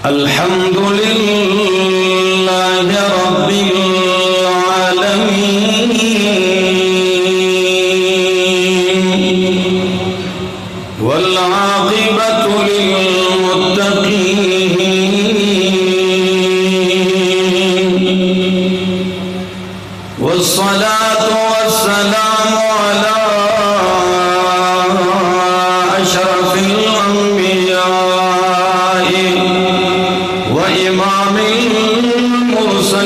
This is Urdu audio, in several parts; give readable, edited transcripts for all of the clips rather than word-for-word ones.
الحمد لله رب العالمين والعاقبة للمتقين والصلاة والسلام على أشرف الأنبياء وإمام المرسلين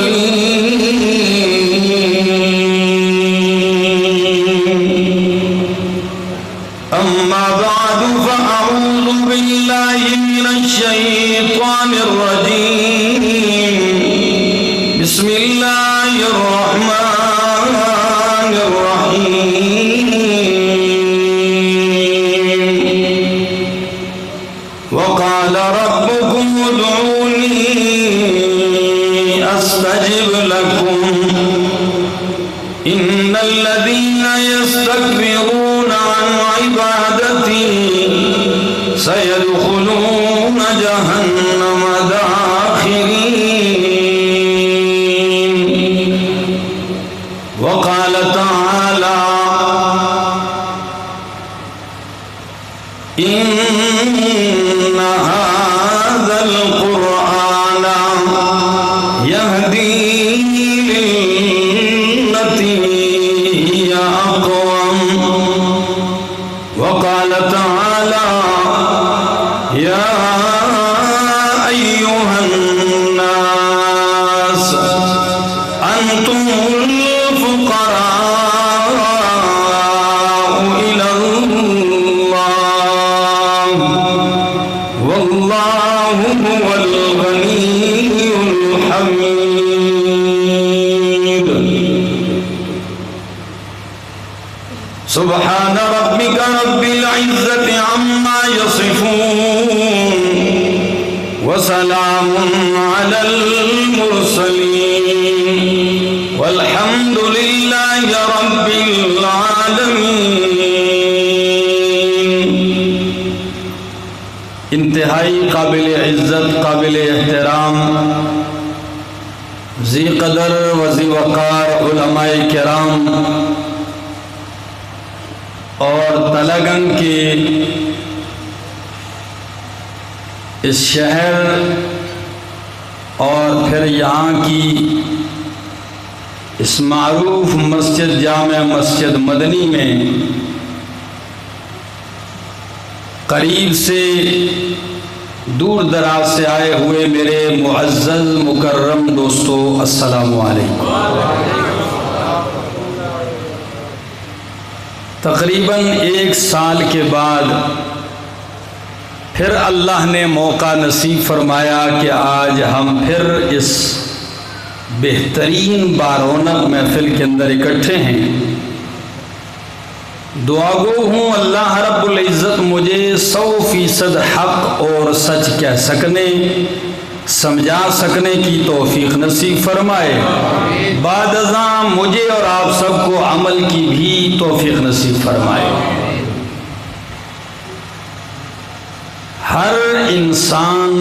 أما بعد فأعوذ بالله من الشيطان الرجيم بسم الله الرحمن الرحيم وقال ربكم ادعوني أستجب لكم إن الذين يستكبرون عن عبادتي سيدخلون جهنم داخرين وقال تعالى إن هذا القرآن يهدي للتي هي أقوم وقال تعالى يا أيها الناس أنتم الفقراء إلى الله والله هو الغني الحميد سبحان ربك رب العزة عما يصفون وسلام على المرسلين والحمد لله رب العالمين. انتہائی قابل عزت، قابل احترام، ذی قدر و ذی وقار علماء کرام اور تلگنگ کے اس شہر اور پھر یہاں کی اس معروف مسجد جامع مسجد مدنی میں قریب سے دور دراز سے آئے ہوئے میرے معزز مکرم دوستو، السلام علیکم. تقریباً 1 سال کے بعد پھر اللہ نے موقع نصیب فرمایا کہ آج ہم پھر اس بہترین بارونق محفل کے اندر اکٹھے ہیں. دعا گو ہوں اللہ رب العزت مجھے 100% حق اور سچ کہہ سکنے، سمجھا سکنے کی توفیق نصیب فرمائے. بعد ازاں مجھے اور آپ سب کو عمل کی بھی توفیق نصیب فرمائے. ہر انسان،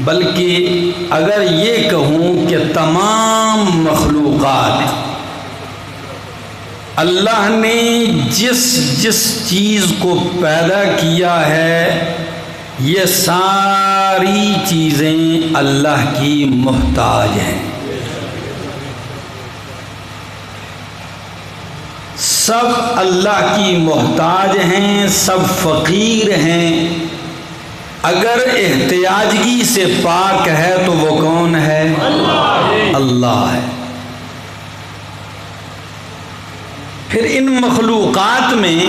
بلکہ اگر یہ کہوں کہ تمام مخلوقات، اللہ نے جس جس چیز کو پیدا کیا ہے یہ ساری چیزیں اللہ کی محتاج ہیں. سب اللہ کی محتاج ہیں، سب فقیر ہیں. اگر احتیاجگی سے پاک ہے تو وہ کون ہے؟ اللہ ہے. پھر ان مخلوقات میں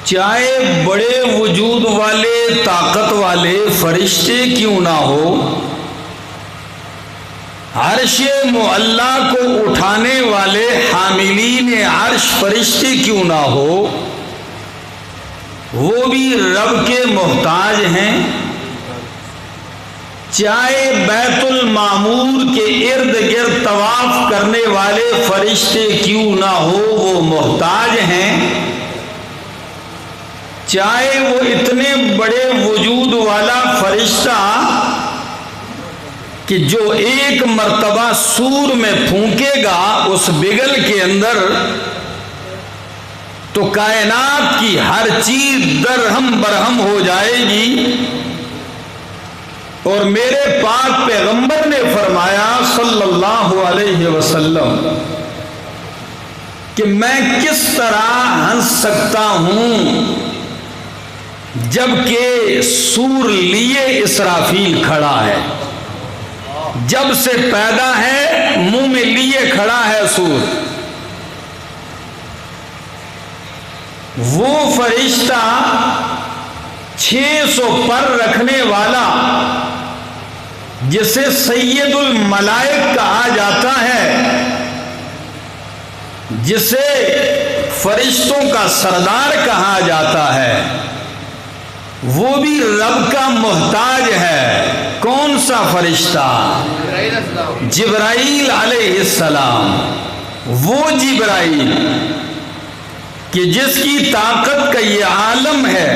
چاہے بڑے وجود والے، طاقت والے فرشتے کیوں نہ ہو، عرش معلیٰ کو اٹھانے والے حاملین عرش فرشتے کیوں نہ ہو، وہ بھی رب کے محتاج ہیں. چاہے بیت المعمور کے ارد گرد طواف کرنے والے فرشتے کیوں نہ ہو وہ محتاج ہیں، چاہے وہ اتنے بڑے وجود والا فرشتہ کہ جو ایک مرتبہ سور میں پھونکے گا اس بگل کے اندر تو کائنات کی ہر چیز درہم برہم ہو جائے گی، اور میرے پاک پیغمبر نے فرمایا صلی اللہ علیہ وسلم کہ میں کس طرح ہنس سکتا ہوں جبکہ سور لیے اسرافیل کھڑا ہے، جب سے پیدا ہے منہ میں لیے کھڑا ہے سور۔ وہ فرشتہ 600 پر رکھنے والا جسے سید الملائک کہا جاتا ہے، جسے فرشتوں کا سردار کہا جاتا ہے، وہ بھی رب کا محتاج ہے۔ کون سا فرشتہ؟ جبرائیل علیہ السلام۔ وہ جبرائیل کہ جس کی طاقت کا یہ عالم ہے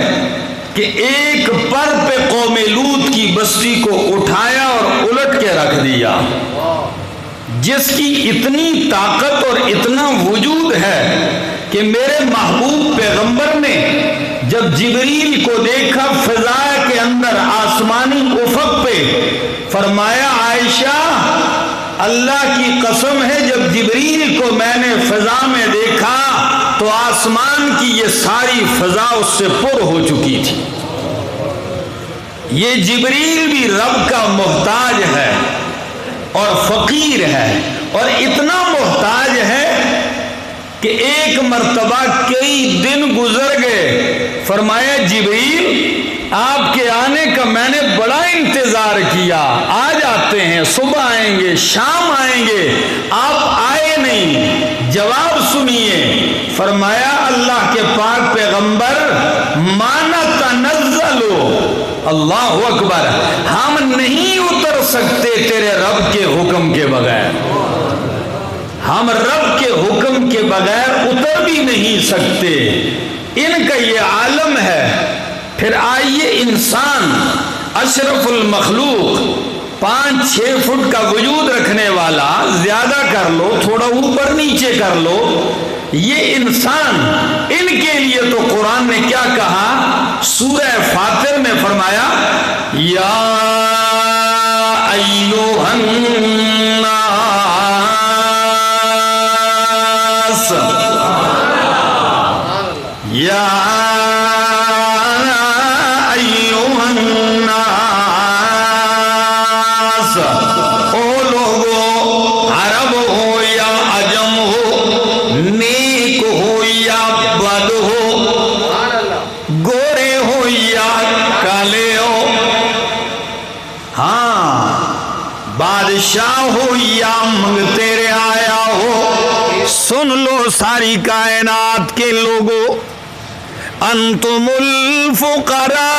کہ ایک پر پہ قوم لوط کی بستی کو اٹھایا اور الٹ کے رکھ دیا، جس کی اتنی طاقت اور اتنا وجود ہے کہ میرے محبوب پیغمبر نے جب جبریل کو دیکھا فضا کے اندر آسمانی افق پہ، فرمایا عائشہ اللہ کی قسم ہے جب جبریل کو میں نے فضا میں دیکھا تو آسمان کی یہ ساری فضا اس سے پر ہو چکی تھی۔ یہ جبریل بھی رب کا محتاج ہے اور فقیر ہے، اور اتنا محتاج ہے کہ ایک مرتبہ کئی دن گزر گئے، فرمایا جبریل آپ کے آنے کا میں نے بڑا انتظار کیا، آج آتے ہیں، صبح آئیں گے، شام آئیں گے، آپ آئے نہیں۔ جواب سنیے، فرمایا اللہ کے پاک پیغمبر مانا تنزلو، اللہ اکبر، ہم نہیں اتر سکتے تیرے رب کے حکم کے بغیر، ہم رب کے حکم کے بغیر اتر بھی نہیں سکتے۔ ان کا یہ عالم ہے۔ پھر آئیے انسان اشرف المخلوق 5-6 فٹ کا وجود رکھنے والا، زیادہ کر لو تھوڑا اوپر نیچے کر لو، یہ انسان، ان کے لیے تو قرآن نے کیا کہا؟ سورہ فاطر میں فرمایا یا ایھا الناس، یا بادشاہ ہو یا منگتے رے آیا ہو، سن لو ساری کائنات کے لوگوں، انتم الفقراء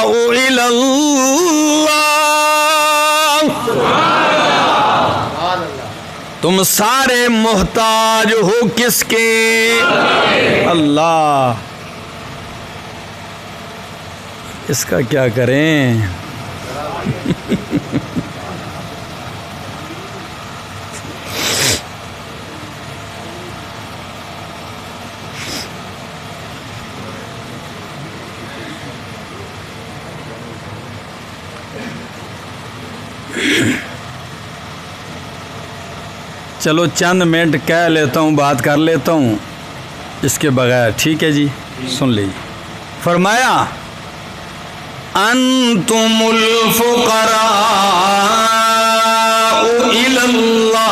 الی اللہ، تم سارے محتاج ہو کس کے؟ اللہ۔ اس کا کیا کریں؟ چلو چند منٹ کہہ لیتا ہوں، بات کر لیتا ہوں اس کے بغیر، ٹھیک ہے جی؟ سن لیجیے، فرمایا انتم الفقراء الی اللہ،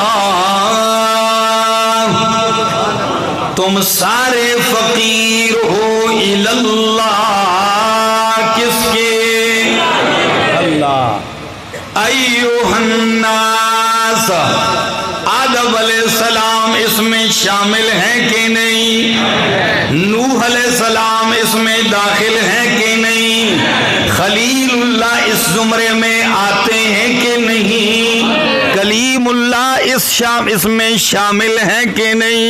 تم سارے فقیر ہو الی اللہ، کس کے؟ اللہ۔ ایھا الناس، آدم علیہ السلام اس میں شامل ہیں کہ نہیں؟ نوح علیہ السلام اس میں داخل ہیں کہ نہیں؟ خلیل اللہ اس زمرے میں آتے ہیں کہ نہیں؟ کلیم اللہ اس میں شامل ہیں کہ نہیں؟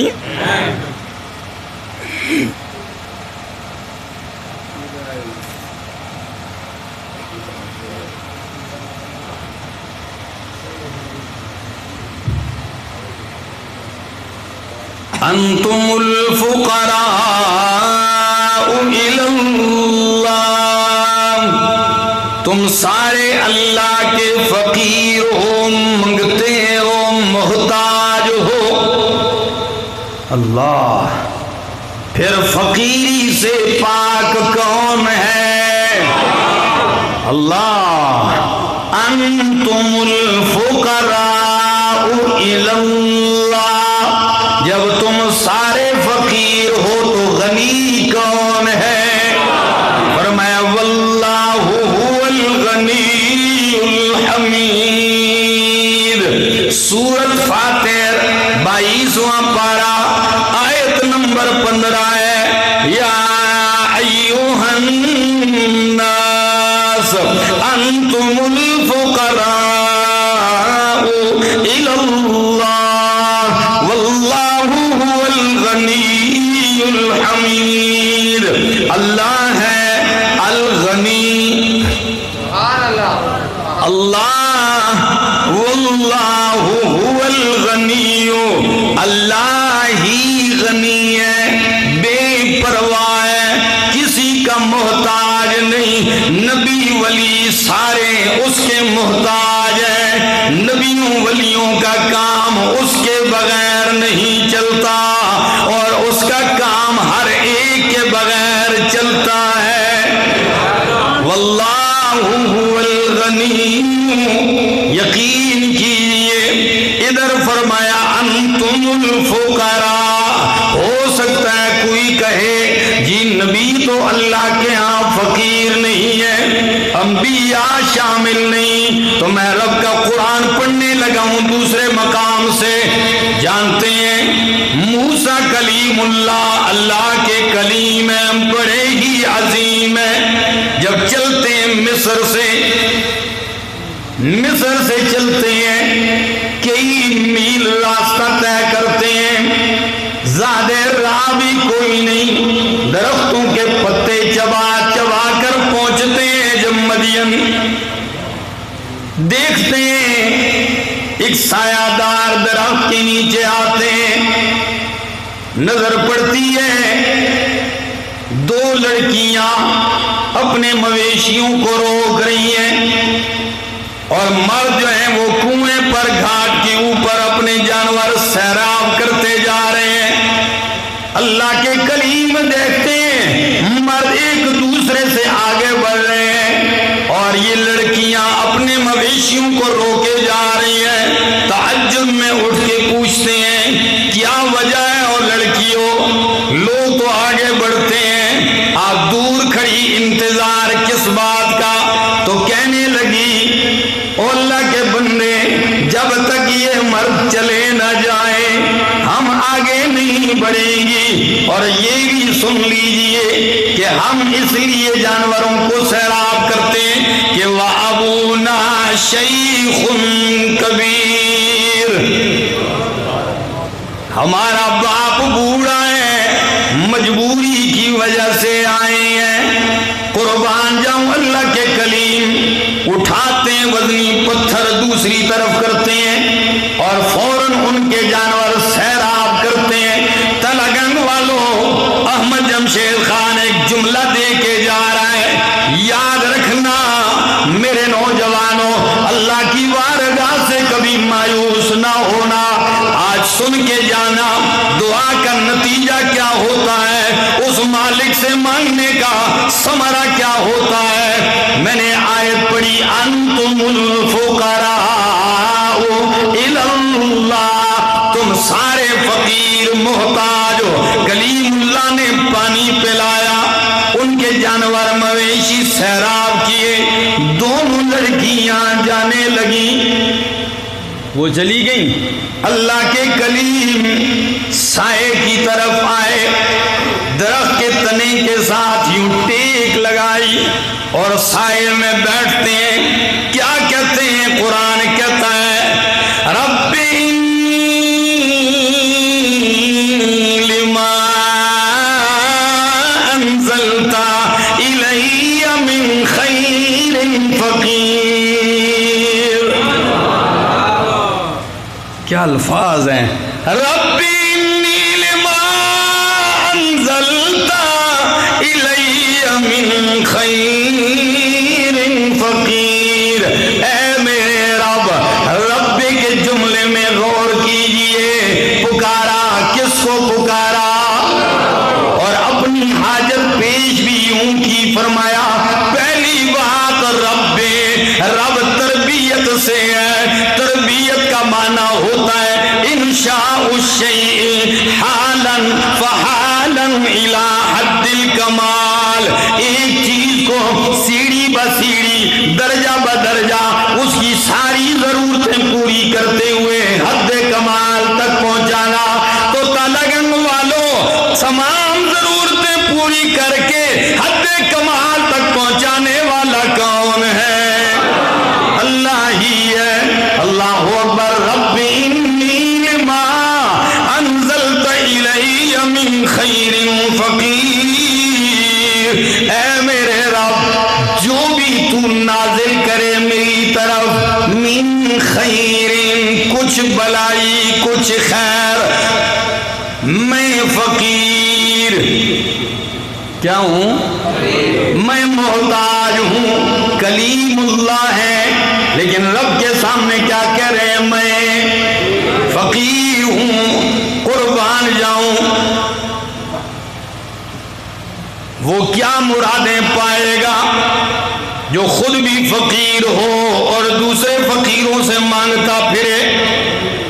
انتم الفقراء الی اللہ، تم سارے اللہ کے فقیر ہو، منگتے ہو، محتاج ہو۔ اللہ، پھر فقیری سے پاک کون ہے؟ اللہ۔ انتم الفقراء الی اللہ، جب تم سارے فقیر ہو تو غنی کون ہے؟ فرمایا واللہ هو الغنی الحمید۔ سورۃ فاتر 22واں پارہ آیت نمبر 15 ہے، یا ایھا الناس انتم الفقراء الی اللہ واللہ هو الغنی الحمید۔ اللہ ہے الغنی، اللہ واللہ هو الغنی، اللہ ہی غنی ہے، بے پرواہ ہے، کسی کا محتاج نہیں۔ نبی ولی سارے اس کے محتاج ہیں، نبیوں ولیوں کا کام اس کے بغیر نہیں چلتا، اور اس کا کام ہر ایک کے بغیر چلتا ہے۔ واللہ هو الغنی، یقین کیجئے۔ ادھر فرمایا انتم الفقراء، ہو سکتا ہے کوئی کہے جی نبی تو اللہ کے ہاں فقیر نہیں ہے، انبیاء شامل نہیں، تو میں رب کا قرآن پڑھنے لگا ہوں دوسرے مقام سے۔ جانتے ہیں موسیٰ کلیم اللہ، اللہ کے کلیم ہیں، بڑے ہی عظیم ہیں۔ جب چلتے ہیں مصر سے چلتے ہیں، کئی میل راستہ طے کرتے ہیں، زیادہ راہ بھی کوئی نہیں، درختوں کے پتے چبا چبا کر پہنچتے ہیں۔ جب مدین دیکھتے ہیں ایک سایہ دار درخت کے نیچے آتے ہیں، نظر پڑتی ہے دو لڑکیاں اپنے مویشیوں کو روک رہی ہیں، اور مرد جو ہیں وہ کنویں پر گھاٹ کے اوپر اپنے جانور سیراب کرتے جا رہے ہیں۔ اللہ کے کلیم دیکھتے ہیں مرد ایک دوسرے سے آگے بڑھ رہے ہیں، اور یہ لڑکیاں اپنے مویشیوں کو روکے جا رہی ہیں۔ تعجب میں اٹھ کے پوچھتے ہیں کیا وجہ ہے؟ اور لڑکیوں، لوگ تو آگے بڑھتے ہیں، آپ دور کھڑی انتظار کس بات کا؟ تو کہنے لگی او اللہ کے بندے، جب تک یہ مرد چلے نہ جائیں ہم آگے نہیں بڑھیں گی، اور یہ بھی سن لیجئے کہ ہم اس لیے جانوروں کو سیراب کرتے ہیں کہ وَأَبُونَا شَيْخٌ کبیر، ہمارا باپ بوڑھا ہے، مجبوری کی وجہ سے آئے ہیں۔ قربان جاؤں اللہ کے کلیم اٹھاتے ہیں وزنی پتھر دوسری طرف کرتے ہیں، اور فوراً ان کے جانور سیراب کرتے ہیں۔ تلگنگ والوں، احمد جمشید خان ایک جملہ دے کے جا رہا ہے، یاد رکھنا میرے نوجوانوں، اللہ کی بارگاہ سے کبھی مایوس نہ ہونا۔ آج سن کے جانا دعا کا نتیجہ کیا ہوتا ہے، اس مالک سے مانگنے کا ثمرہ کیا ہوتا ہے۔ میں نے آیت پڑھی انتم الفقراء الی اللہ، تم سارے فقیر محتاج ہو۔ کلیم اللہ نے پانی پلایا، ان کے جانور مویشی سیراب کیے، دونوں لڑکیاں جانے لگیں، وہ چلی گئیں۔ اللہ کے کلیم سائے کی طرف آئے، درخت کے تنے کے ساتھ یوں ٹیک لگائی اور سائے میں بیٹھتے ہیں، کیا کہتے ہیں؟ قرآن کہتا ہے رب لما انزلت الی من خیر فقیر. کیا الفاظ ہیں؟ رب انی لما انزلت الی من خیر فقیر. اے میرے رب، رب کے جملے میں غور کیجئے. پکارا کس کو پکارا؟ اور اپنی حاجت پیش بھی یوں کی. فرمایا پہلی بات رب تربیت سے ہے. تربیت کا معنی ہوتا ہے انشاء الشیء حالا فحالا الی حد الکمال. ایک چیز کو سیڑھی بسیڑھی، درجہ بدرجہ اس کی ساری ضرورتیں پوری کرتے ہوئے حد کمال تک پہنچانا. تو تالگنگ والوں، تمام ضرورتیں پوری کر کے حد کمال تک پہنچانے والا کون ہے؟ اللہ ہی ہے. اللہ اکبر. رب انی لما انزلت الی من خیر فقیر. اے میرے رب، جو بھی تو نازل کرے میری طرف، من خیر، کچھ بلائی کچھ خیر، میں فقیر کیا ہوں؟ میں محتاج ہوں. کلیم اللہ ہے لیکن رب کے سامنے کیا کہہ رہے ہیں؟ میں فقیر ہوں، قربان جاؤں. وہ کیا مرادیں پائے گا جو خود بھی فقیر ہو اور دوسرے فقیروں سے مانگتا پھرے؟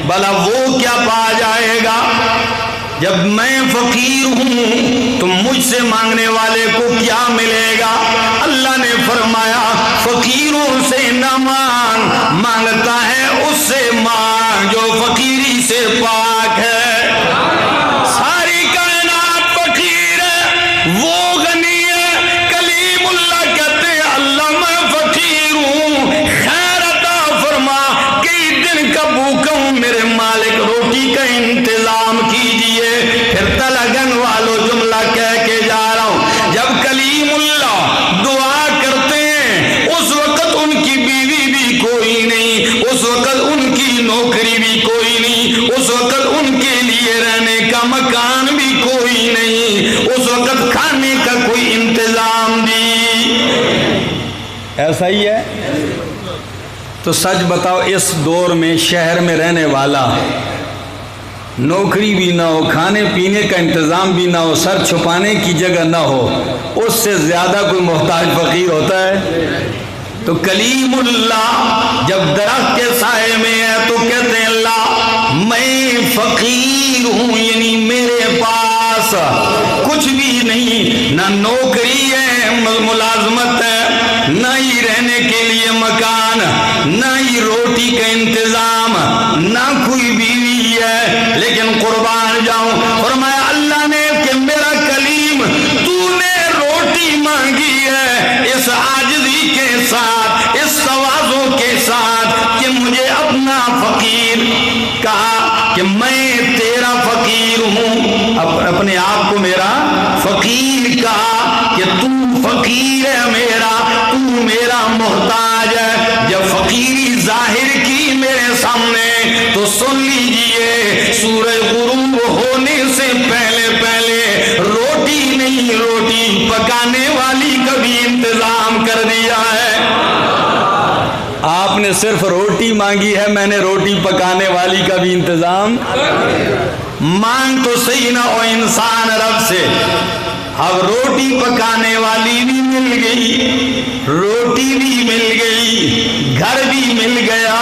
بھلا وہ کیا پا جائے گا؟ جب میں فقیر ہوں تو مجھ سے مانگنے والے کو کیا ملے گا؟ اللہ نے فرمایا فقیروں سے نہ مانگ، مانگتا ہے اس سے مانگ جو فقیری سے پاک ہے. ساری کائنات فقیر ہے، وہ غنی ہے. کلیم اللہ کہتے ہیں اللہ میں فقیر ہوں، خیر عطا فرما. کئی دن کا بھوکا ہوں، میرے مالک روٹی کا انتظام کیجئے. پھر تلگن والوں جملہ کہہ کے جا رہا ہوں، جب کلیم اللہ دعا کرتے ہیں اس وقت ان کی بیوی بھی کوئی نہیں، اس وقت ان کی نوکری بھی کوئی نہیں، اس وقت ان کے لیے رہنے کا مکان بھی کوئی نہیں، اس وقت کھانے کا کوئی انتظام بھی. ایسا ہی ہے. تو سچ بتاؤ، اس دور میں شہر میں رہنے والا نوکری بھی نہ ہو، کھانے پینے کا انتظام بھی نہ ہو، سر چھپانے کی جگہ نہ ہو، اس سے زیادہ کوئی محتاج فقیر ہوتا ہے؟ تو کلیم اللہ جب درخت کے سائے میں ہے تو کہتے ہیں اللہ میں فقیر ہوں، یعنی میرے پاس کچھ بھی نہیں، نہ نوکری ہے، ملازمت ہے، نہ ہی رہنے کے لیے مکان، نہ ہی روٹی کا انتظام، نہ کوئی بیوی ہے. لیکن قربان جاؤں، فرمایا اللہ نے کہ میرا کلیم تو نے روٹی مانگی ہے اس عاجزی کے ساتھ، اس تواضع کے ساتھ کہ مجھے اپنا فقیر کہا، کہ میں تیرا فقیر ہوں. اپنے آپ کو میرا فقیر کہا کہ تو فقیر ہے میرا، تو میرا محتاج ہے. جب فقیری ظاہر کی میرے سامنے تو سن لیجئے سورج غروب ہونے سے پہلے پہلے روٹی نہیں، روٹی پکانے والی کا بھی انتظام کر دیا ہے. آپ نے صرف روٹی مانگی ہے، میں نے روٹی پکانے والی کا بھی انتظام. مانگ تو صحیح نہ ہو انسان رب سے. اب روٹی پکانے والی بھی مل گئی، روٹی بھی مل گئی، گھر بھی مل گیا،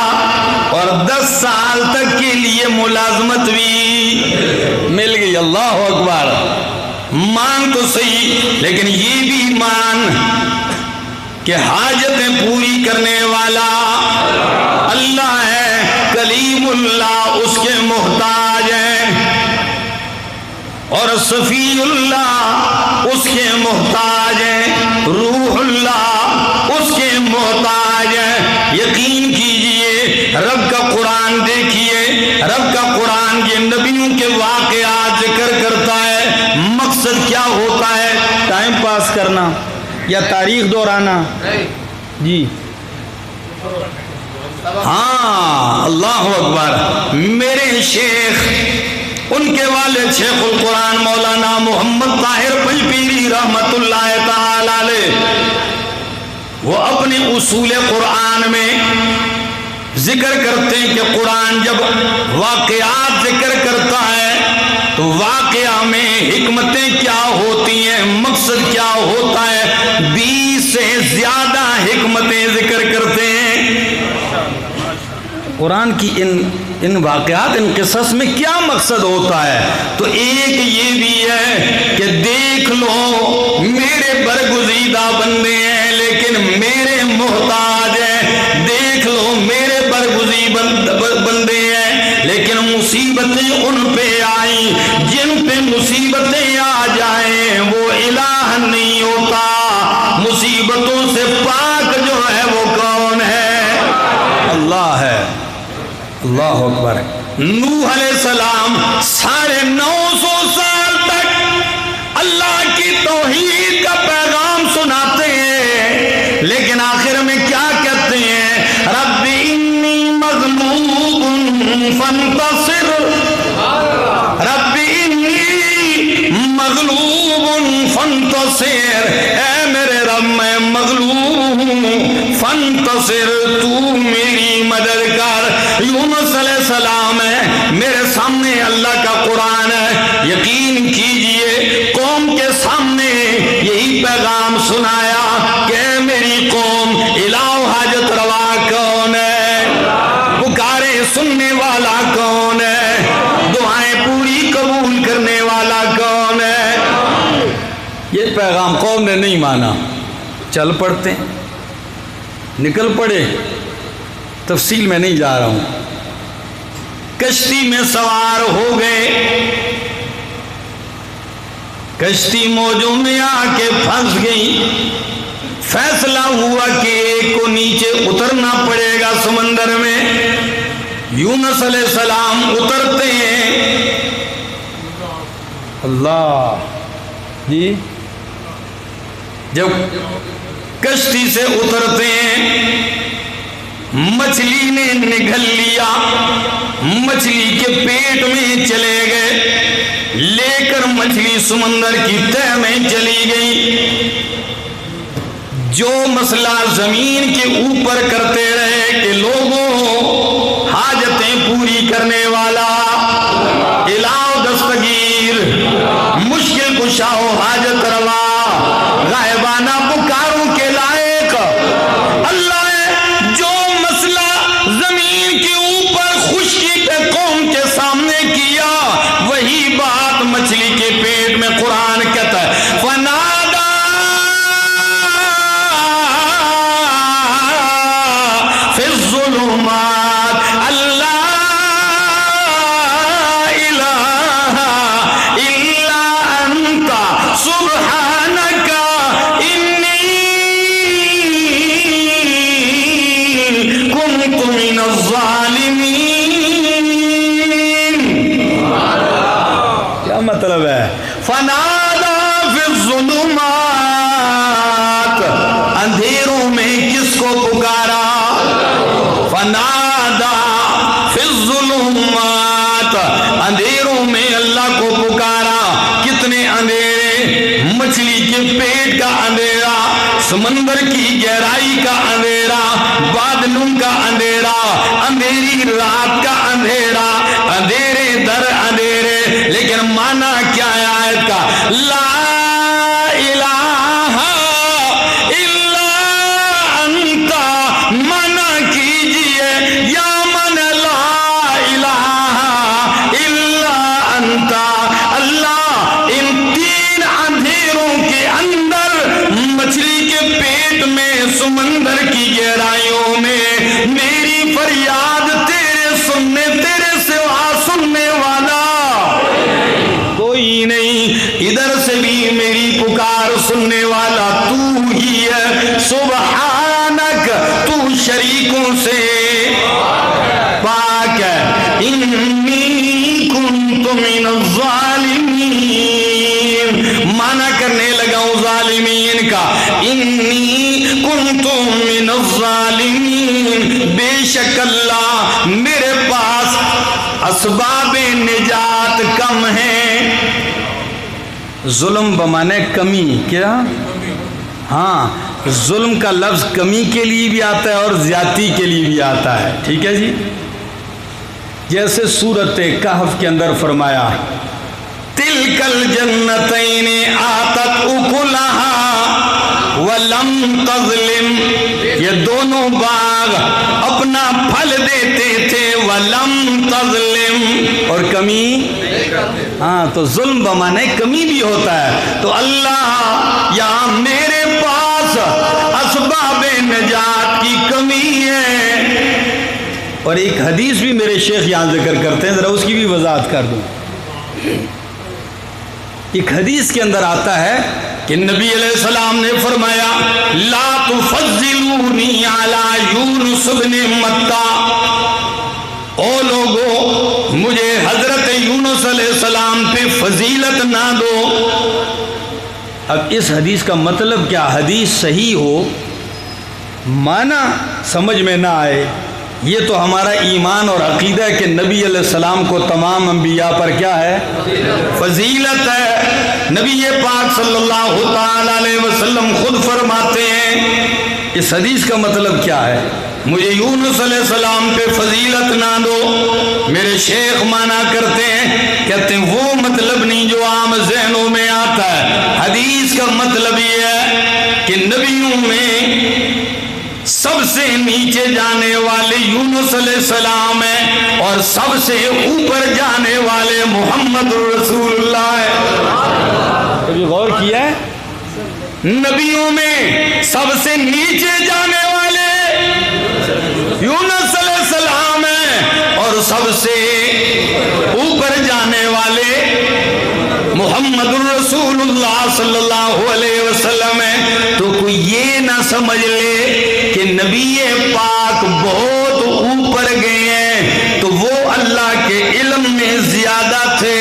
اور 10 سال تک کے لیے ملازمت بھی مل گئی. اللہ اکبر. مان تو صحیح، لیکن یہ بھی مان کہ حاجتیں پوری کرنے والا اللہ ہے. کلیم اللہ اس کے محتاج ہے، اور صفی اللہ اس کے محتاج ہیں. روح اللہ یقین کیجئے رب کا قرآن دیکھیے، رب کا قرآن یہ نبیوں کے واقعات ذکر کرتا ہے۔ مقصد کیا ہوتا ہے؟ ٹائم پاس کرنا یا تاریخ دہرانا؟ جی ہاں، اللہ اکبر۔ میرے شیخ، ان کے والد شیخ القرآن مولانا محمد طاہر پنجپیری رحمت اللہ تعالی علیہ، وہ اپنے اصول قرآن میں ذکر کرتے ہیں کہ قرآن جب واقعات ذکر کرتا ہے تو واقعہ میں حکمتیں کیا ہوتی ہیں، مقصد کیا ہوتا ہے، 20 سے زیادہ حکمتیں ذکر کرتے ہیں۔ قرآن کی ان واقعات، ان قصص میں کیا مقصد ہوتا ہے؟ تو ایک یہ بھی ہے کہ دیکھ لو میرے برگزیدہ بندے ہیں لیکن میرے محتاج ہیں، دیکھ لو میرے برگزیدہ بندے ہیں لیکن مصیبتیں ان پہ آئیں، جن پہ مصیبتیں آ جائیں وہ الہ نہیں ہوتا، مصیبتوں سے پاک جو ہے وہ کون ہے؟ اللہ ہے۔ اللہ اکبر۔ نوح علیہ السلام 950 سال تک اللہ کی توحید کا پیغام سناتے ہیں لیکن آخر میں کیا کہتے ہیں؟ رب انی مغلوب فانتصر، رب انی مغلوب فانتصر، اے میرے رب میں مغلوب ہوں، فانتصر، تو میری مدد کر۔ یونس علیہ السلام ہے، میرے سامنے اللہ کا قرآن ہے، یقین کیجئے قوم کے سامنے یہی پیغام سنایا کہ میری قوم الہ حاجت روا کون ہے، پکارے سننے والا کون ہے، دعائیں پوری قبول کرنے والا کون ہے۔ یہ پیغام قوم نے نہیں مانا، چل پڑتے، نکل پڑے، تفصیل میں نہیں جا رہا ہوں۔ کشتی میں سوار ہو گئے، کشتی موجوں میں آ کے پھنس گئی، فیصلہ ہوا کہ ایک کو نیچے اترنا پڑے گا سمندر میں۔ یونس علیہ السلام اترتے ہیں، اللہ جی جب کشتی سے اترتے ہیں مچھلی نے نگل لیا، مچھلی کے پیٹ میں چلے گئے، لے کر مچھلی سمندر کی تہ میں چلی گئی۔ جو مسئلہ زمین کے اوپر کرتے رہے کہ لوگوں حاجتیں پوری کرنے والا، الہ دستگیر، مشکل کشا و حاجت روا، غائبانہ پکاروں کے لائق اللہ ہے، جو مسئلہ زمین کے اوپر خشکی پہ قوم کے سامنے کیا وہی بات مچھلی کے پیٹ میں قرآن کہتا ہے فنادا فی الظلمات اللہ الہ الا انت سبحانک انی کنت من الظالمین۔ کیا مطلب ہے؟ فنادا فی الظلمات، اندھیروں میں کس کو پکارا؟ فنادا فی الظلمات، اندھیروں میں اللہ کو پکارا۔ کتنے اندھیرے؟ مچھلی کے پیٹ کا اندھیرا، سمندر کی گہرائی کا اندھیرا، بادلوں کا اندھیرا، اندھیری رات کا اندھیرا، اندھیرے در اندھیرے، لیکن مانا کیا ہے آیت کا؟ لا الہ الا انت، مانا کیجئے یا من لا الہ الا انت، اللہ ان تین اندھیروں کے اندر، مچھلی کے پیٹ میں، سمندر کی گہرائیوں میں، میری فریاد تیرے انی کنت من الظالمین، مانا کرنے لگا ہوں ظالمین کا، انی کنت من الظالمین، بے شک اللہ میرے پاس اسباب نجات کم ہیں۔ ظلم بمانے کمی، کیا؟ ہاں، ظلم کا لفظ کمی کے لیے بھی آتا ہے اور زیادتی کے لیے بھی آتا ہے، ٹھیک ہے جی؟ جیسے سورۃ کہف کے اندر فرمایا تلک الجنتین آتت اکلہا ولم تظلم، یہ دونوں باغ اپنا پھل دیتے تھے، ولم تظلم، اور کمی، ہاں تو ظلم بمانے کمی بھی ہوتا ہے۔ تو اللہ یہاں میرے پاس اسباب نجات کی کمی ہے۔ اور ایک حدیث بھی میرے شیخ یہاں ذکر کرتے ہیں، ذرا اس کی بھی وضاحت کر دوں۔ ایک حدیث کے اندر آتا ہے کہ نبی علیہ السلام نے فرمایا لا تفضلونی علی یونس بن متى، او لوگو مجھے حضرت یونس علیہ السلام پہ فضیلت نہ دو۔ اب اس حدیث کا مطلب کیا؟ حدیث صحیح ہو، معنی سمجھ میں نہ آئے، یہ تو ہمارا ایمان اور عقیدہ ہے کہ نبی علیہ السلام کو تمام انبیاء پر کیا ہے؟ فضیلت ہے۔ نبی پاک صلی اللہ تعالی علیہ وسلم خود فرماتے ہیں، اس حدیث کا مطلب کیا ہے؟ مجھے یونس علیہ السلام پہ فضیلت نہ دو۔ میرے شیخ مانا کرتے ہیں، کہتے ہیں وہ مطلب نہیں جو عام ذہنوں میں آتا ہے۔ حدیث کا مطلب یہ ہے کہ نبیوں میں سب سے نیچے جانے والے یونس علیہ السلام ہیں اور سب سے اوپر جانے والے محمد رسول اللہ ہے۔ کبھی غور کیا ہے؟ نبیوں میں سب سے نیچے جانے والے یونس علیہ السلام ہیں اور سب سے اوپر جانے والے محمد رسول اللہ صلی اللہ علیہ وسلم ہیں۔ تو کوئی یہ نہ سمجھ لے کہ نبی پاک بہت اوپر گئے ہیں تو وہ اللہ کے علم میں زیادہ تھے،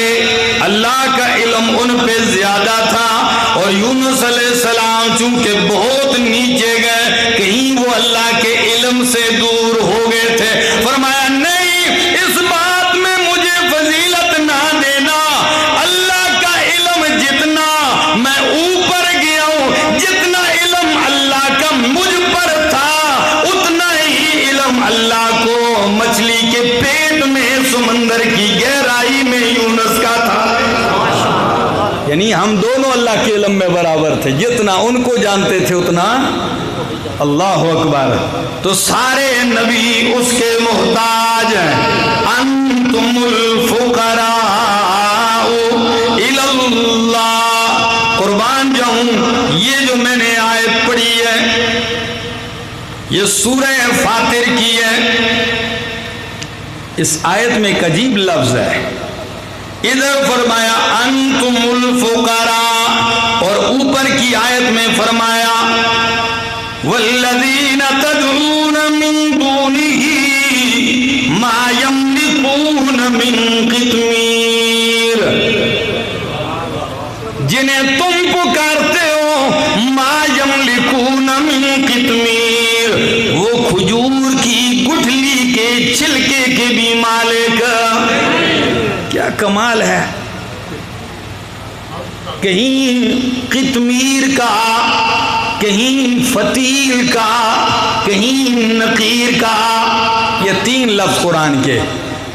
اللہ کا علم ان پہ زیادہ تھا، اور یونس علیہ السلام چونکہ بہت نیچے گئے، کہیں وہ اللہ کے علم سے دور ہو گئے تھے۔ فرمایا نہیں، اس بات میں مجھے فضیلت نہ دینا، اللہ کا علم جتنا میں اوپر گیا ہوں، جتنا علم اللہ کا مجھ پر تھا، اتنا ہی علم اللہ کو مچھلی کے پیٹ میں سمندر کی گہرائی میں یونس کا تھا۔ یعنی ہم دونوں اللہ کے علم میں برابر تھے، جتنا ان کو جانتے تھے اتنا اللہ اکبر۔ تو سارے نبی اس کے محتاج ہیں۔ انتم الفقراء الی اللہ، قربان جاؤں یہ جو میں نے آیت پڑھی ہے یہ سورہ فاطر کی ہے۔ اس آیت میں ایک عجیب لفظ ہے، ادھر فرمایا انتم الفقراء اور اوپر کی آیت میں فرمایا والذین تدعون من دونہ ما یملکون من قطمیر، جنہیں تم پکارتے ہو ما یملکون من قطمیر، وہ کھجور کی گٹھلی کے چھلکے کے بھی مالک۔ کیا کمال ہے! کہیں قطمیر کا، کہیں فتیل کا، کہیں نقیر کا، یہ تین لفظ قرآن کے۔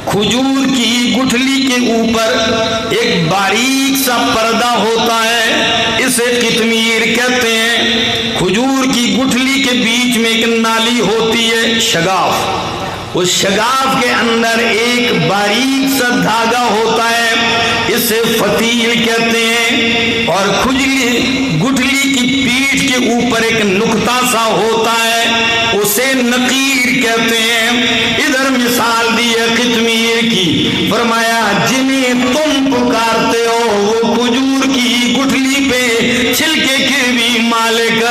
کھجور کی گٹھلی کے اوپر ایک باریک سا پردہ ہوتا ہے، اسے قطمیر کہتے ہیں۔ کھجور کی گٹھلی کے بیچ میں ایک نالی ہوتی ہے، شگاف، اس شگاف کے اندر ایک باریک سا دھاگا ہوتا ہے، اسے فتیل کہتے ہیں، اور گٹھلی کی پیٹھ کے اوپر ایک نقطہ سا ہوتا ہے، اسے نقیر کہتے ہیں۔ ادھر مثال دی ہے قطمیر کی، فرمایا جنہیں تم پکارتے ہو وہ کھجور کی گٹھلی پہ چھلکے کے بھی مالک۔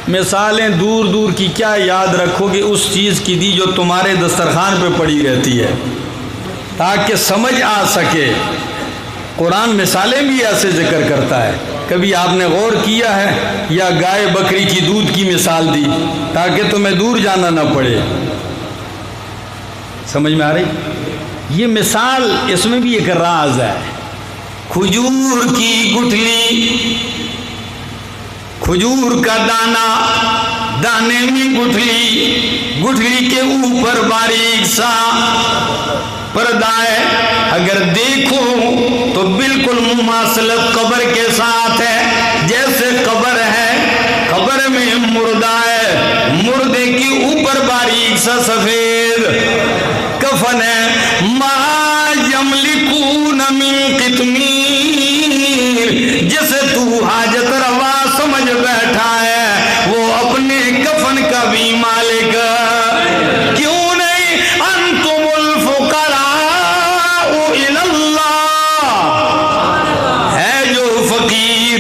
مثالیں دور دور کی کیا یاد رکھو گے، اس چیز کی دی جو تمہارے دسترخوان پہ پڑی رہتی ہے۔ تاکہ سمجھ آ سکے۔ قرآن مثالیں بھی ایسے ذکر کرتا ہے، کبھی آپ نے غور کیا ہے؟ یا گائے بکری کی دودھ کی مثال دی تاکہ تمہیں دور جانا نہ پڑے۔ سمجھ میں آ رہی؟ یہ مثال، اس میں بھی ایک راز ہے۔ کھجور کی گٹھلی، کھجور کا دانہ، دانے میں گٹھلی، گٹھلی کے اوپر باریک سا پردہ ہے، اگر دیکھو تو بالکل مماثلت قبر کے ساتھ ہے، جیسے قبر ہے، قبر میں مردہ ہے، مردے کے اوپر باریک سا سفید کفن ہے۔ ما یملکون من قطمیر، جسے تو حاجت روا سمجھ بیٹھا ہے، وہ اپنے کفن کا بھی مالک کیوں نہیں؟ انتم الفقراء الی اللہ، ہے جو فقیر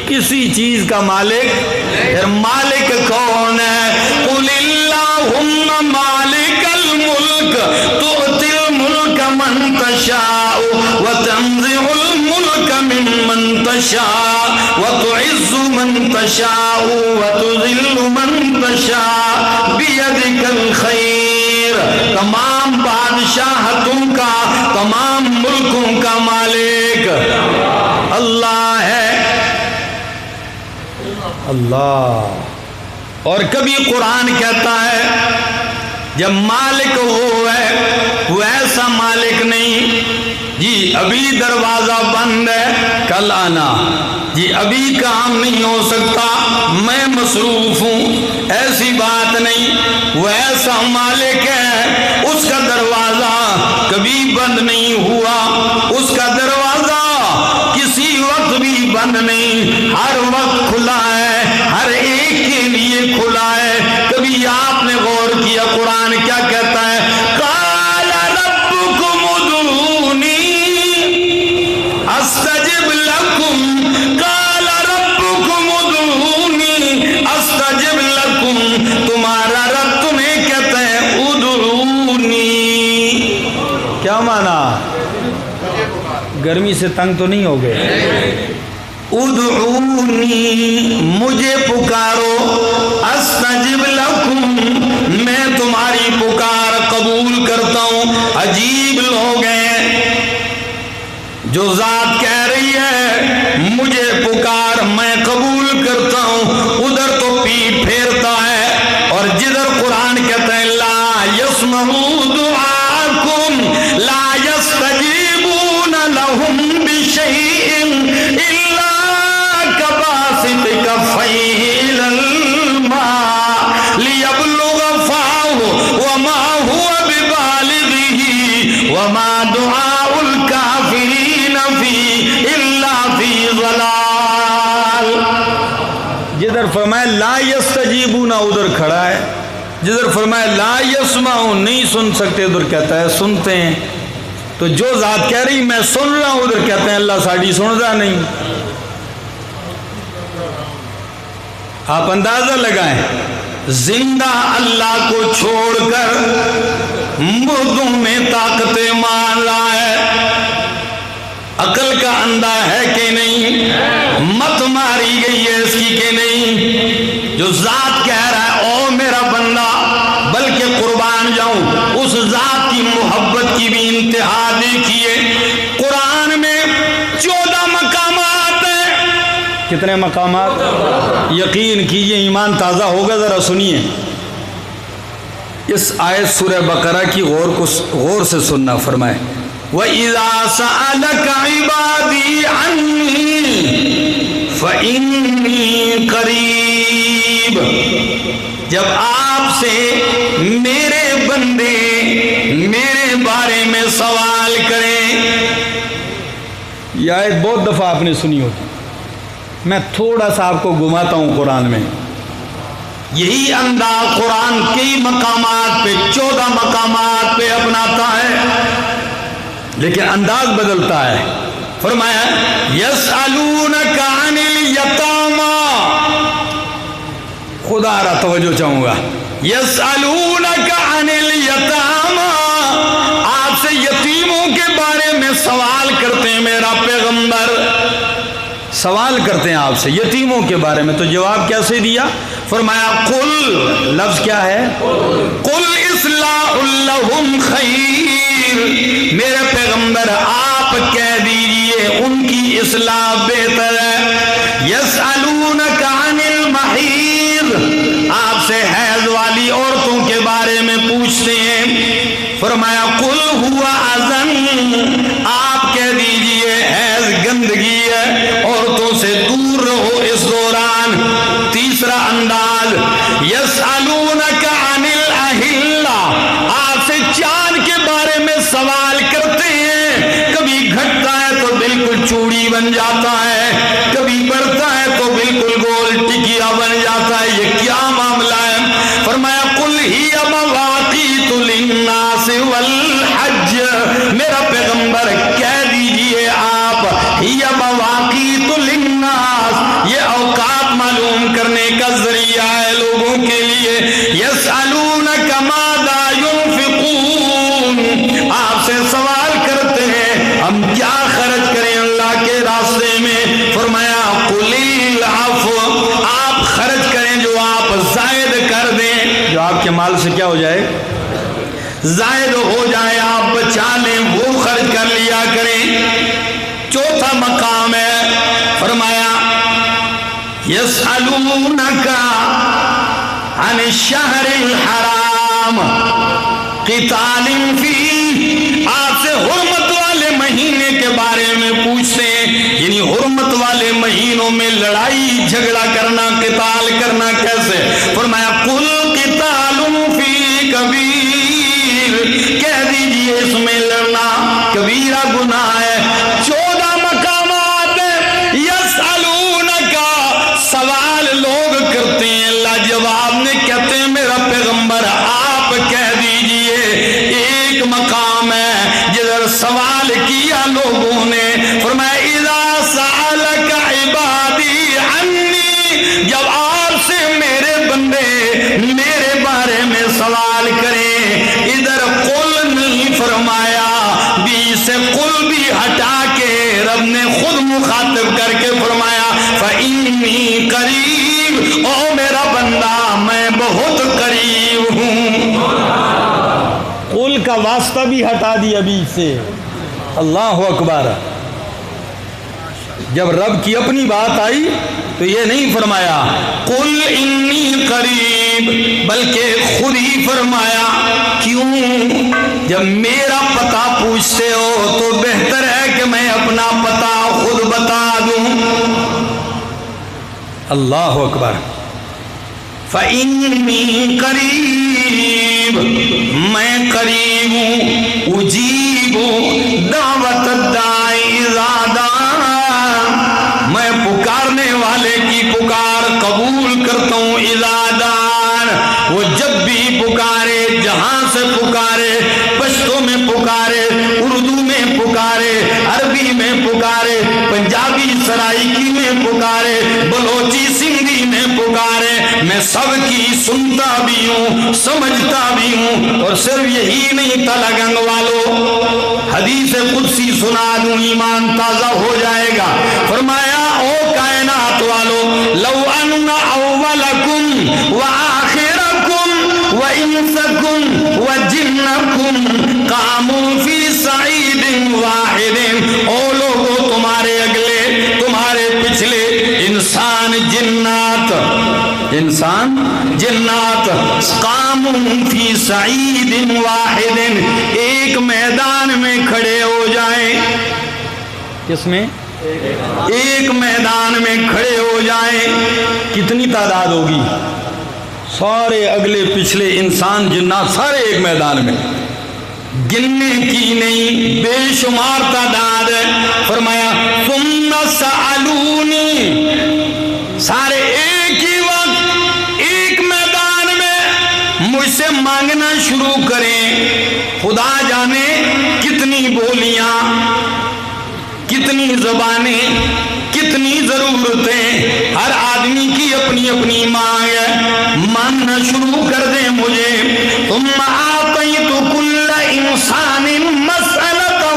کسی چیز کا مالک، پھر مالک کون ہے؟ قل اللہم مالک الملک تؤتی الملک من تشاء وتنزع الملک ممن تشاء وتعز من تشاء وتذل من تشاء بیدک الخیر۔ تمام بادشاہتوں کا، تمام ملکوں کا مالک اللہ ہے، اللہ۔ اور کبھی قرآن کہتا ہے جب مالک وہ ہے، وہ ایسا مالک نہیں جی ابھی دروازہ بند ہے کل آنا، جی ابھی کام نہیں ہو سکتا میں مصروف ہوں، ایسی بات نہیں۔ وہ ایسا مالک ہے اس کا دروازہ کبھی بند نہیں ہوا، اس کا دروازہ کسی وقت بھی بند نہیں، ہر وقت کھلا ہے، ہر ایک کے لیے کھلا ہے۔ کبھی آپ نے غور کیا قرآن کیا کہتا ہے؟ قال ربکم ادعونی استجب لکم، قال ربکم ادعونی استجب لکم، تمہارا رب تمہیں کہتا ہے ادعونی۔ کیا مانا؟ گرمی سے تنگ تو نہیں ہو گئے؟ ادعونی، مجھے پکارو، استجب لکم، میں تمہاری پکار قبول کرتا ہوں۔ عجیب لوگ ہیں جو ذات کہہ رہی ہے مجھے پکار میں قبول کرتا ہوں، ادھر تو پیٹ پھیرتا ہے، اور جدھر قرآن کہتا ہے لا یسمعوا دعاءکم لا یستجیبون لہم بشیء الا کباسط کفیہ الی الماء لیبلغ فاہ وما هو ببالغہ وما دعاء الکافرین الا فی ضلال۔ جدھر فرمایا لا یستجیبون ادھر کھڑا ہے، جدھر فرمایا لا یسمعون نہیں سن سکتے ادھر کہتا ہے سنتے ہیں۔ تو جو ذات کہہ رہی میں سن رہا ہوں ادھر کہتے ہیں اللہ ساڑی سنتا نہیں۔ آپ اندازہ لگائیں، زندہ اللہ کو چھوڑ کر مردوں میں طاقتیں مار رہا ہے، عقل کا اندھا ہے کہ نہیں؟ مت ماری گئی ہے اس کی کہ نہیں؟ جو ذات کہہ رہا ہے او میرا بندہ، بلکہ قربان جاؤں اس ذات کی محبت کی بھی انتہا دیکھیے۔ قرآن میں 14 مقامات ہیں۔ کتنے مقامات؟ یقین کیجئے ایمان تازہ ہوگا، ذرا سنیے اس آیت سورہ بقرہ کی غور سے سننا۔ فرمائے وَإِذَا سَأَلَكَ عِبَادِي عَنِّي فَإِنِّي قَرِيبٌ، جب آپ سے میرے بندے میرے بارے میں سوال کریں۔ یہ آیت بہت دفعہ آپ نے سنی ہوگی، میں تھوڑا سا آپ کو گھماتا ہوں قرآن میں۔ یہی انداز قرآن کئی مقامات پہ 14 مقامات پہ اپناتا ہے، لیکن انداز بدلتا ہے۔ فرمایا یسألونک عن الیتامی، خدا را توجہ چاہوں گا، یسألونک عن الیتامی، آپ سے یتیم میں سوال کرتے ہیں میرا پیغمبر، سوال کرتے ہیں آپ سے یتیموں کے بارے میں، تو جواب کیسے دیا؟ فرمایا قل، لفظ کیا ہے؟ قل اصلاح لہم خیر، میرے پیغمبر آپ کہہ دیجئے ان کی اصلاح بہتر ہے۔ یسألونک عن المحیض، آپ سے حیض والی عورتوں کے بارے میں پوچھتے ہیں، فرمایا قل ہوا اذن، آپ کہہ دیجئے حیض گندگی ہے، عورتوں سے دور رہو اس دوران۔ تیسرا انداز، یسألونک عن الاہلہ، آپ سے چاند کے بارے میں سوال کرتے ہیں، کبھی گھٹتا ہے تو بالکل چوڑی بن جاتا ہے، کبھی بڑھتا ہے تو بالکل گول ٹکیا بن جاتا ہے، یہ کیا معاملہ ہے؟ فرمایا قل ہی مواقیت للناس والحج، میرا پیغمبر کہہ دیجئے آپ ہی مواقیت للناس، یہ اوقات معلوم کرنے کا ذریعہ ہے لوگوں کے لیے۔ یسألونک ماذا ينفقون، آپ سے سوال کرتے ہیں ہم کیا خرچ کریں اللہ کے راستے میں، فرمایا قل العفو، آپ خرچ کریں جو آپ زائد کر دیں، جو آپ کے مال سے کیا ہو جائے؟ زائد ہو جائے، آپ بچا لیں، وہ خرچ کر لیا کریں۔ چوتھا مقام ہے، فرمایا یسألونک عن الشہر الحرام قتال فیہ، آپ سے حرمت والے مہینے کے بارے میں پوچھتے ہیں، یعنی حرمت والے مہینوں میں لڑائی جھگڑا کرنا، قتال کرنا کیسے؟ فرمایا قل قتال فیہ کبیر، کہہ دیجئے اس میں لڑنا کبیرہ گناہ ہے۔ 14 مقامات یسألونک، سوال لوگ کرتے ہیں، اللہ جواب نے کہتے ہیں میرا پیغمبر آپ کہہ دیجئے۔ ایک مقام ہے جدھر سوال کیا لوگوں نے، فرمایا اذا سألک عبادی عنی، جب آپ سے میرے بندے میرے بارے میں سوال کریں، ادھر قل نہیں فرمایا، بی سے قل بھی ہٹا کے رب نے خود مخاطب کر کے فرمایا فإنی قریب، او میرا بندہ میں بہت قریب ہوں، قل کا واسطہ بھی ہٹا دیا بیچ سے۔ اللہ اکبر، جب رب کی اپنی بات آئی تو یہ نہیں فرمایا قل انی قریب، بلکہ خود ہی فرمایا کیوں؟ جب میرا پتہ پوچھتے ہو تو بہتر ہے کہ میں اپنا پتہ خود بتا دوں۔ اللہ اکبر، فإنی قریب، میں قریب ہوں، اجیب دعوت الداعی اذا دعان، میں پکارنے والے کی پکار قبول کرتا ہوں، اذا دعان، وہ جب بھی پکارے، جہاں سے پکارے، پشتو میں پکارے، اردو میں پکارے، عربی میں پکارے، پنجابی سرائکی میں پکارے، بلوچی سندھی میں پکارے، میں سب کی سنتا بھی ہوں، سمجھتا بھی ہوں۔ اور صرف یہی نہیں تلگنگ والو، حدیث قدسی سنا دوں، ایمان تازہ ہو جائے گا۔ فرمایا او کائنات والو، لو ان اولکم وآخرکم وانسکم وجنکم قاموا فی صعید واحد، او لوگو تمہارے اگلے، تمہارے پچھلے، انسان جنات قاموا فی صعید واحد، ایک میدان میں کھڑے ہو جائیں، کس میں؟ ایک میدان میں کھڑے ہو جائیں، کتنی تعداد ہوگی؟ سارے اگلے پچھلے انسان جنات سارے ایک میدان میں، گننے کی نہیں، بے شمار تعداد ہے۔ فرمایا ثم سألونی، سارے ایک ہی وقت ایک میدان میں مجھ سے مانگنا شروع کریں، خدا جانے کتنی بولیاں، کتنی زبانیں، کتنی ضرورتیں، ہر آدمی کی اپنی اپنی مانگ ہے، مانگنا شروع کر دیں مجھے۔ ثم آتیت کل انسان مسألتہ،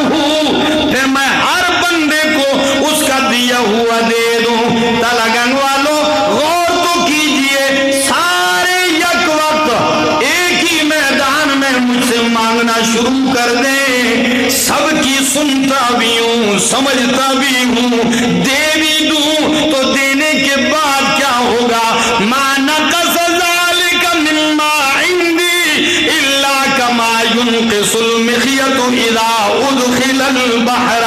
کر دیں، سب کی سنتا بھی ہوں سمجھتا بھی ہوں، دے بھی دوں تو دینے کے بعد کیا ہوگا؟ ما نقص ذلك مما عندي الا كما ينقص المخيط اذا ادخل البحر،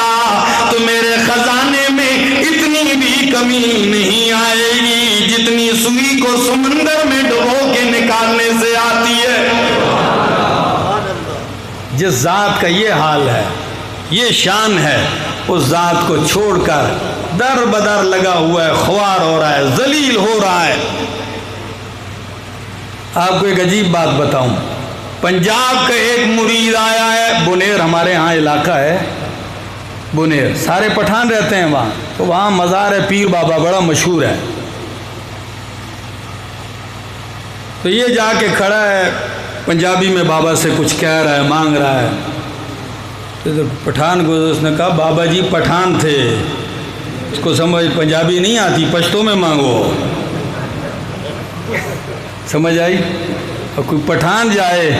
تو میرے خزانے میں اتنی بھی کمی نہیں آئے گی جتنی سوئی کو سمندر میں ڈبو کے نکالنے سے آتی ہے۔ جس ذات کا یہ حال ہے، یہ شان ہے، اس ذات کو چھوڑ کر در بدر لگا ہوا ہے، خوار ہو رہا ہے، ذلیل ہو رہا ہے۔ آپ کو ایک عجیب بات بتاؤں، پنجاب کا ایک مرید آیا ہے، بنیر ہمارے ہاں علاقہ ہے، بنیر سارے پٹھان رہتے ہیں وہاں، تو وہاں مزار ہے پیر بابا، بڑا مشہور ہے۔ تو یہ جا کے کھڑا ہے، پنجابی میں بابا سے کچھ کہہ رہا ہے، مانگ رہا ہے۔ تو پٹھان کو اس نے کہا بابا جی پٹھان تھے، اس کو سمجھ پنجابی نہیں آتی، پشتو میں مانگو، سمجھ آئی؟ اور کوئی پٹھان جائے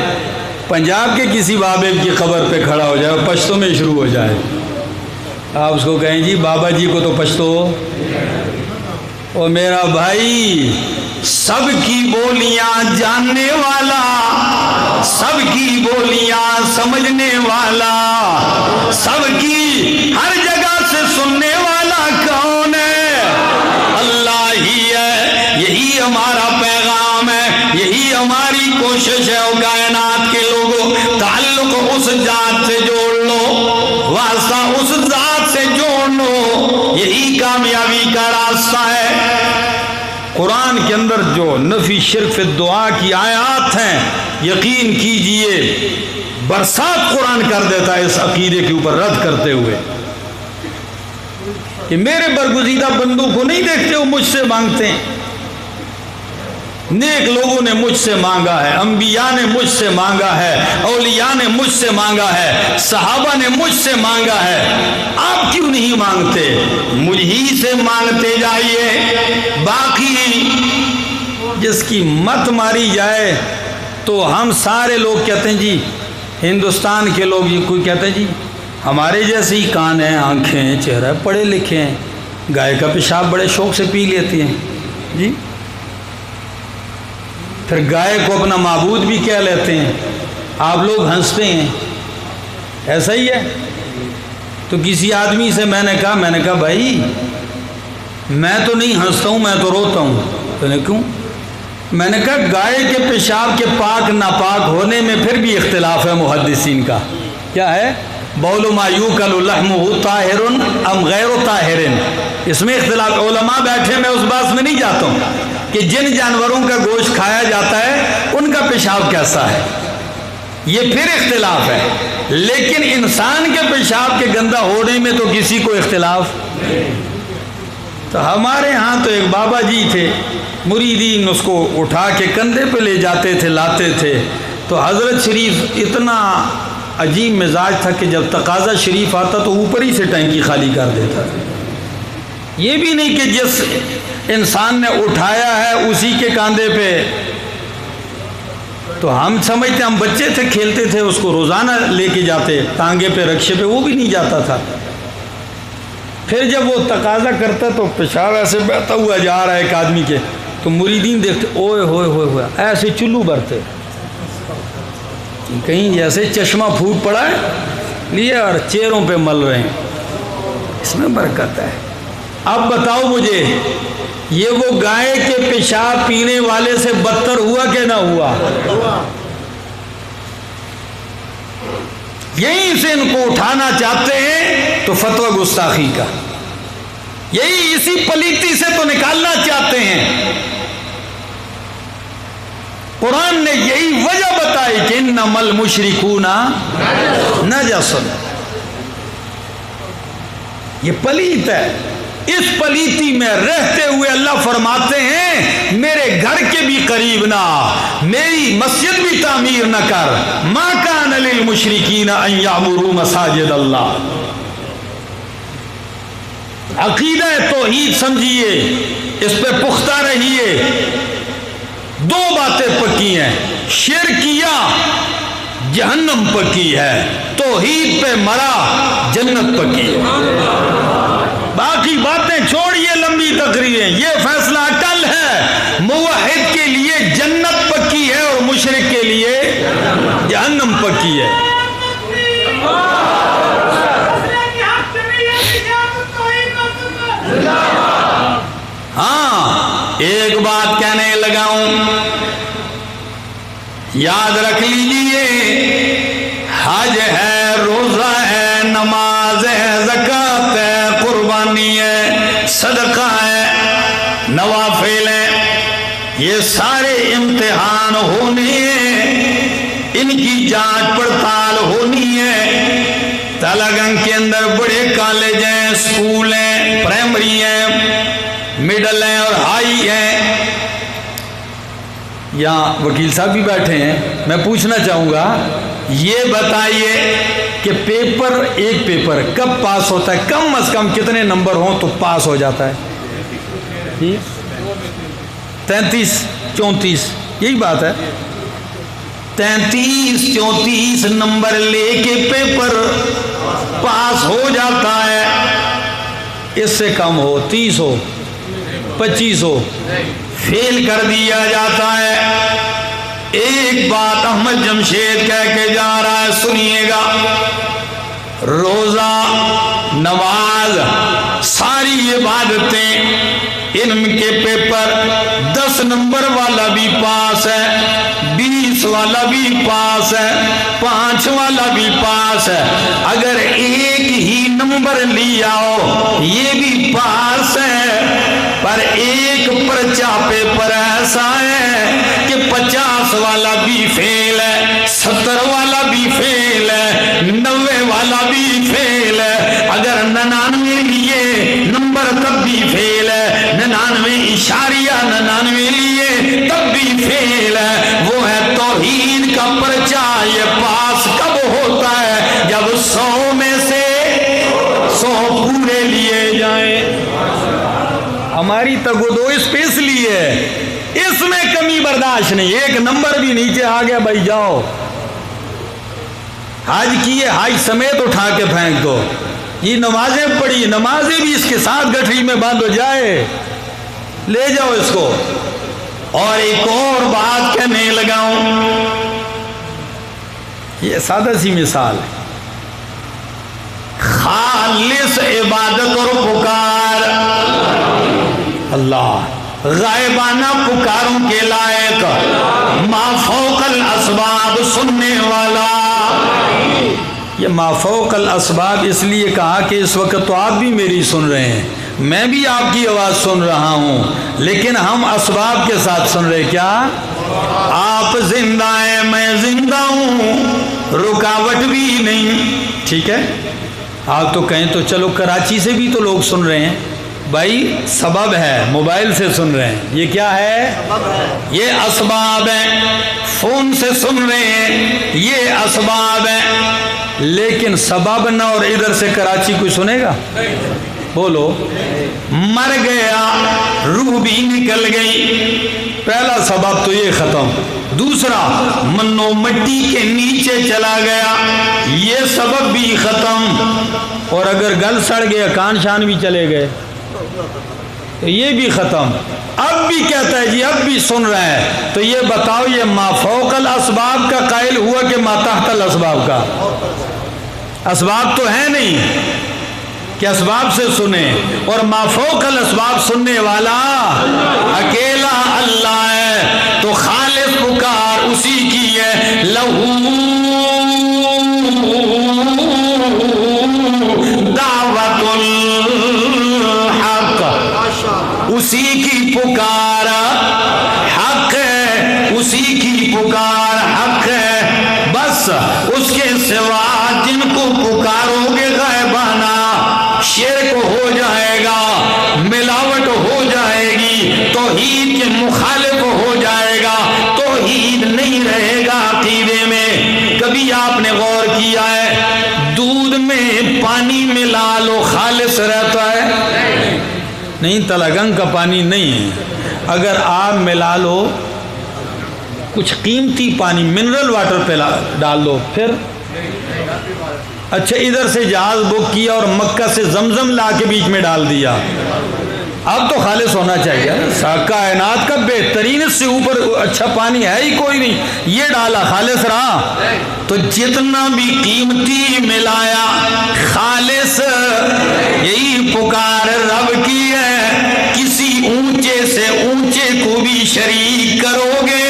پنجاب کے کسی بابے کی قبر پہ کھڑا ہو جائے اور پشتو میں شروع ہو جائے، آپ اس کو کہیں جی بابا جی کو تو پشتو، اور میرا بھائی سب کی بولیاں جاننے والا، سب کی بولیاں سمجھنے والا، سب کی ہر جگہ سے سننے والا کون ہے؟ اللہ ہی ہے۔ یہی ہمارا پیغام ہے، یہی ہماری کوشش ہے۔ اور کائنات کے لوگوں، تعلق اس ذات سے جوڑ لو، واسطہ اس ذات سے جوڑ لو، یہی کامیابی کا راستہ ہے۔ قرآن کے اندر جو نفی شرک فی دعا کی آیات ہیں، یقین کیجئے برسات قرآن کر دیتا ہے اس عقیدے کے اوپر رد کرتے ہوئے کہ میرے برگزیدہ بندوں کو نہیں دیکھتے وہ مجھ سے مانگتے ہیں، نیک لوگوں نے مجھ سے مانگا ہے، انبیاء نے مجھ سے مانگا ہے، اولیاء نے مجھ سے مانگا ہے، صحابہ نے مجھ سے مانگا ہے، آپ کیوں نہیں مانگتے؟ مجھ ہی سے مانگتے جائیے۔ باقی جس کی مت ماری جائے تو ہم سارے لوگ کہتے ہیں جی، ہندوستان کے لوگ جی، کوئی کہتے ہیں جی ہمارے جیسے ہی کان ہیں، آنکھیں ہیں، چہرہ، پڑھے لکھے ہیں، گائے کا پیشاب بڑے شوق سے پی لیتے ہیں جی، پھر گائے کو اپنا معبود بھی کہہ لیتے ہیں، آپ لوگ ہنستے ہیں، ایسا ہی ہے۔ تو کسی آدمی سے میں نے کہا بھائی میں تو نہیں ہنستا ہوں، میں تو روتا ہوں۔ تو نے کیوں؟ میں نے کہا گائے کے پیشاب کے پاک ناپاک ہونے میں پھر بھی اختلاف ہے محدثین کا۔ کیا ہے؟ بول ما یوکل لحمہ طاہر ام غیر طاہر، اس میں اختلاف۔ علماء بیٹھے، میں اس بات میں نہیں جاتا ہوں کہ جن جانوروں کا گوشت کھایا جاتا ہے ان کا پیشاب کیسا ہے، یہ پھر اختلاف ہے، لیکن انسان کے پیشاب کے گندہ ہونے میں تو کسی کو اختلاف۔ تو ہمارے ہاں تو ایک بابا جی تھے، مریدین اس کو اٹھا کے کندھے پہ لے جاتے تھے، لاتے تھے، تو حضرت شریف اتنا عجیب مزاج تھا کہ جب تقاضا شریف آتا تو اوپر ہی سے ٹینکی خالی کر دیتا تھا۔ یہ بھی نہیں کہ جس انسان نے اٹھایا ہے اسی کے کاندھے پہ، تو ہم سمجھتے، ہم بچے تھے کھیلتے تھے، اس کو روزانہ لے کے جاتے ٹانگے پہ رکشے پہ، وہ بھی نہیں جاتا تھا۔ پھر جب وہ تقاضا کرتا تو پیشاب ایسے بہتا ہوا جا رہا ہے ایک آدمی کے، تو مریدین دیکھتے، اوئے ہوئے ہوئے ہوئے، ایسے چلو بھرتے، کہیں جیسے چشمہ پھوٹ پڑا ہے لیے اور چہروں پہ مل رہے ہیں، اس میں برکت ہے۔ اب بتاؤ مجھے، یہ وہ گائے کے پیشاب پینے والے سے بدتر ہوا کہ نہ ہوا؟ یہیں سے ان کو اٹھانا چاہتے ہیں تو فتویٰ گستاخی کا، یہی اسی پلیتی سے تو نکالنا چاہتے ہیں۔ قرآن نے یہی وجہ بتائی کہ انما المشرکون نجس، یہ پلیت ہے۔ اس پلیتی میں رہتے ہوئے اللہ فرماتے ہیں میرے گھر کے بھی قریب نہ، میری مسجد بھی تعمیر نہ کر۔ ما کان للمشرکین ان یعمروا مساجد اللہ۔ عقیدہ توحید سمجھیے، اس پہ پختہ رہیے۔ دو باتیں پکی ہیں، شرک کیا، جہنم پکی ہے، توحید پہ مرا جنت پکی ہے۔ باقی باتیں چھوڑیے، لمبی تقریریں، یہ فیصلہ کل ہے۔ موحد کے لیے جنت پکی ہے اور مشرک کے لیے جہنم پکی ہے۔ ہاں ایک بات کہنے لگا ہوں، یاد رکھ لیجئے، حج ہے، روزہ ہے، نماز ہے، زکوٰۃ ہے، قربانی ہے، صدقہ ہے، نوافل ہیں، یہ سارے امتحان ہونے ہیں، ان کی جانچ پڑتال ہونی ہے۔ تلگنگ کے اندر بڑے کالج ہیں، سکول ہیں، پرائمری ہیں، مڈل ہیں اور ہائی ہیں۔ یہاں وکیل صاحب بھی بیٹھے ہیں، میں پوچھنا چاہوں گا، یہ بتائیے کہ پیپر، ایک پیپر کب پاس ہوتا ہے؟ کم از کم کتنے نمبر ہوں تو پاس ہو جاتا ہے؟ 33 34 یہی بات ہے۔ 33 34 نمبر لے کے پیپر پاس ہو جاتا ہے۔ اس سے کم ہو، 30 ہو، 25 ہو، فیل کر دیا جاتا ہے۔ ایک بات احمد جمشید کہہ کے جا رہا ہے، سنیے گا، روزہ، نماز، ساری عبادتیں، علم کے پیپر 10 نمبر والا بھی پاس ہے، 20 والا بھی پاس ہے، 5 والا بھی پاس ہے۔ اگر ایک ہی نمبر لیا ہو یہ بھی پاس ہے، پر ایک پرچہ پیپر ایسا ہے کہ 50 والا بھی فیل ہے، 70 والا بھی فیل ہے، 90 والا بھی فیل ہے۔ اگر 99 لیے نمبر تب بھی فیل ہے، 99.99 لیے تب بھی فیل ہے۔ وہ ہے توحید کا پرچہ، یہ پاس کب ہوتا ہے؟ جب 100 میں سے 100 پورے لیے جائیں۔ ہماری تگودو اس پہ اس لیے ہے، اس میں کمی برداشت نہیں، ایک نمبر بھی نیچے آ گیا بھائی جاؤ، حج کیے، حج سمیت اٹھا کے پھینک دو، یہ نمازیں پڑھی، نمازیں بھی اس کے ساتھ گٹھری میں بند ہو جائے، لے جاؤ اس کو۔ اور ایک اور بات کہنے لگا ہوں، یہ سادہ سی مثال ہے، خالص عبادت اور پکار اللہ، غائبانہ پکاروں کے لائق، ما فوق الاسباب سننے والا۔ یہ ما فوق الاسباب اس لیے کہا کہ اس وقت تو آپ بھی میری سن رہے ہیں، میں بھی آپ کی آواز سن رہا ہوں، لیکن ہم اسباب کے ساتھ سن رہے، کیا؟ آپ زندہ ہیں، میں زندہ ہوں، رکاوٹ بھی نہیں، ٹھیک ہے؟ آپ تو کہیں تو چلو کراچی سے بھی تو لوگ سن رہے ہیں، بھائی سبب ہے، موبائل سے سن رہے ہیں، یہ کیا ہے؟ یہ اسباب ہیں، فون سے سن رہے ہیں، یہ اسباب ہیں، لیکن سبب نہ اور ادھر سے کراچی کوئی سنے گا؟ بولو، مر گیا، روح بھی نکل گئی، پہلا سبب تو یہ ختم، دوسرا منو مٹی کے نیچے چلا گیا، یہ سبب بھی ختم، اور اگر گل سڑ گیا، کان شان بھی چلے گئے، یہ بھی ختم۔ اب بھی کہتا ہے جی اب بھی سن رہا ہے، تو یہ بتاؤ یہ ما فوق الاسباب کا قائل ہوا کہ ما تحت الاسباب کا؟ اسباب تو ہے نہیں کہ اسباب سے سنیں، اور ما فوق الاسباب سننے والا اکیلا اللہ ہے، تو خالص پکار اسی کی ہے، لہو دعوت الحق، اسی کی پکار حق ہے، اسی کی پکار حق ہے، بس اس کے سوا جن کو پکارو گے غائبانہ، شرک ہو جائے گا، ملاوٹ ہو جائے گی، توحید کے مخالف ہو جائے گا، توحید نہیں رہے گا عقیدے میں۔ کبھی آپ نے غور کیا ہے دودھ میں پانی ملا لو خالص رہتا ہے؟ نہیں، تلگنگ کا پانی نہیں ہے، اگر آپ ملا لو کچھ قیمتی پانی منرل واٹر پہ ڈال دو، پھر اچھا ادھر سے جہاز بک کیا اور مکہ سے زمزم لا کے بیچ میں ڈال دیا، اب تو خالص ہونا چاہیے، کائنات کا بہترین اس سے اوپر اچھا پانی ہے ہی کوئی نہیں، یہ ڈالا خالص رہا۔ تو جتنا بھی قیمتی ملایا خالص، یہی پکار رب کی ہے، کسی اونچے سے اونچے کو بھی شریک کرو گے،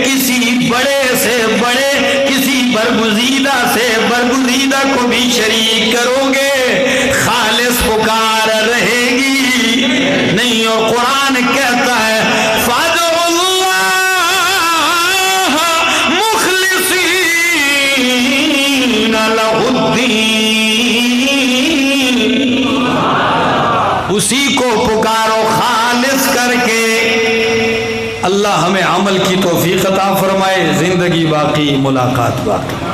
کسی بڑے سے بڑے، کسی برگزیدہ سے برگزیدہ کو بھی شریک کرو گے، خالص پکار رہے گی نہیں۔ اور قرآن کہتا ہے فَادْعُوا اللَّهَ مُخْلِصِينَ لَهُ الدِّينَ، اسی کو پکارو خالص کر کے۔ اللہ ہمیں عمل کی توفیق عطا فرمائے، زندگی باقی ملاقات باقی۔